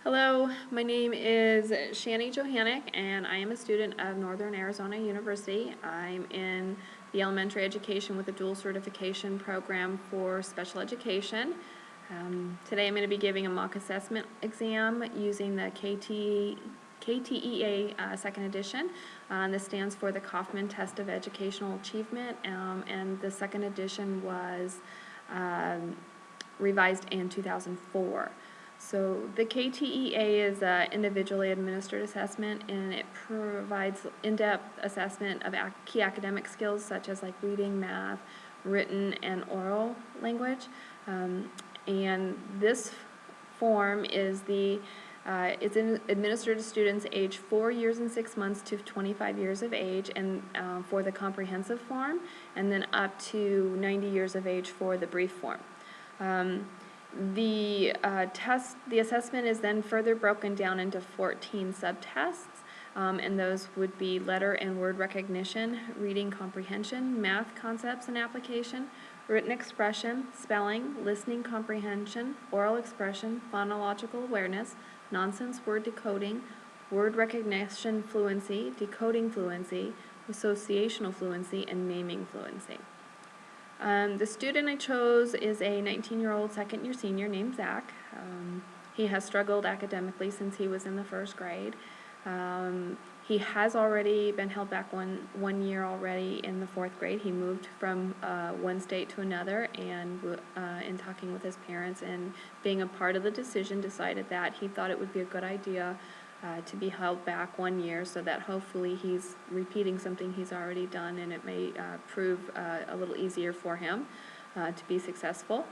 Hello, my name is Johanneck, and I am a student of Northern Arizona University. I'm in the elementary education with a dual certification program for special education. Today I'm going to be giving a mock assessment exam using the ktea second edition. This stands for the Kaufman Test of Educational Achievement, and the second edition was revised in 2004. So the ktea is an individually administered assessment, and it provides in-depth assessment of key academic skills such as like reading, math, written, and oral language. And this form is it's administered to students age 4 years and 6 months to 25 years of age, and for the comprehensive form, and then up to 90 years of age for the brief form. The assessment is then further broken down into 14 subtests, and those would be letter and word recognition, reading comprehension, math concepts and application, written expression, spelling, listening comprehension, oral expression, phonological awareness, nonsense word decoding, word recognition fluency, decoding fluency, associational fluency, and naming fluency. The student I chose is a 19-year-old second-year senior named Zach. He has struggled academically since he was in the first grade. He has already been held back one year already in the fourth grade. He moved from one state to another, and in talking with his parents and being a part of the decision, decided that he thought it would be a good idea to be held back 1 year, so that hopefully he's repeating something he's already done, and it may prove a little easier for him to be successful.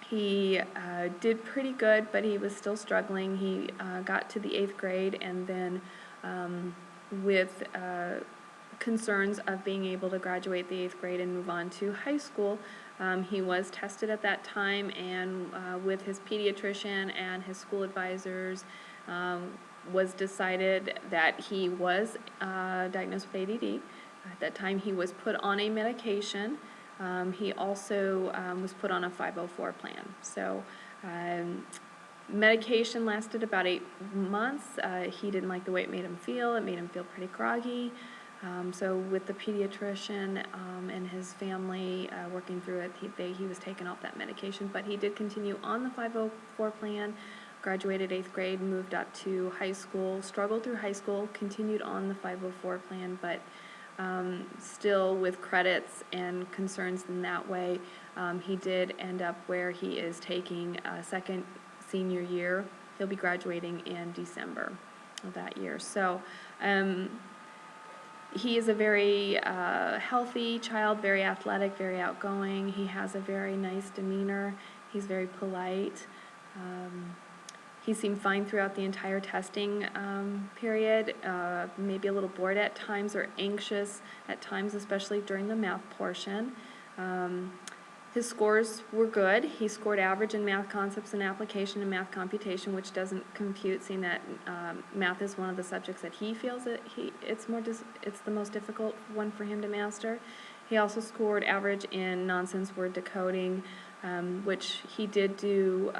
He did pretty good, but he was still struggling. He got to the 8th grade, and then with concerns of being able to graduate the 8th grade and move on to high school, he was tested at that time, and with his pediatrician and his school advisors, was decided that he was diagnosed with ADD. At that time, he was put on a medication. He also was put on a 504 plan. So medication lasted about 8 months. He didn't like the way it made him feel. It made him feel pretty groggy. So with the pediatrician and his family working through it, he was taken off that medication. But he did continue on the 504 plan, graduated 8th grade, moved up to high school, struggled through high school, continued on the 504 plan, but still with credits and concerns in that way, he did end up where he is taking a second senior year. He'll be graduating in December of that year. So he is a very healthy child, very athletic, very outgoing. He has a very nice demeanor. He's very polite. He seemed fine throughout the entire testing period, maybe a little bored at times or anxious at times, especially during the math portion. His scores were good. He scored average in math concepts and application and math computation, which doesn't compute, seeing that math is one of the subjects that he feels that it's the most difficult one for him to master. He also scored average in nonsense word decoding, which he did do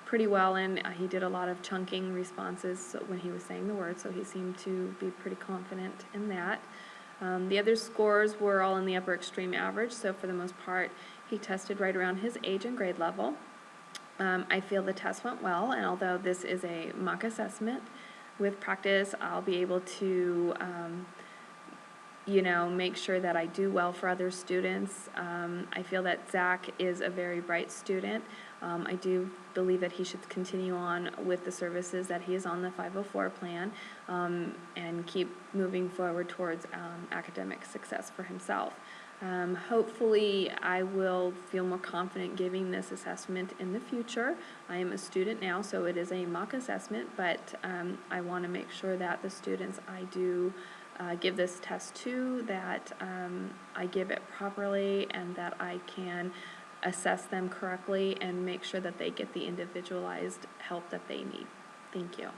pretty well in. He did a lot of chunking responses when he was saying the word, so he seemed to be pretty confident in that. The other scores were all in the upper extreme average, so for the most part, he tested right around his age and grade level. I feel the test went well, and although this is a mock assessment, with practice, I'll be able to make sure that I do well for other students. I feel that Zach is a very bright student. I do believe that he should continue on with the services that he is on the 504 plan, and keep moving forward towards academic success for himself. Hopefully I will feel more confident giving this assessment in the future. I am a student now, so it is a mock assessment, but I want to make sure that the students I do give this test to, that I give it properly, and that I can assess them correctly and make sure that they get the individualized help that they need. Thank you.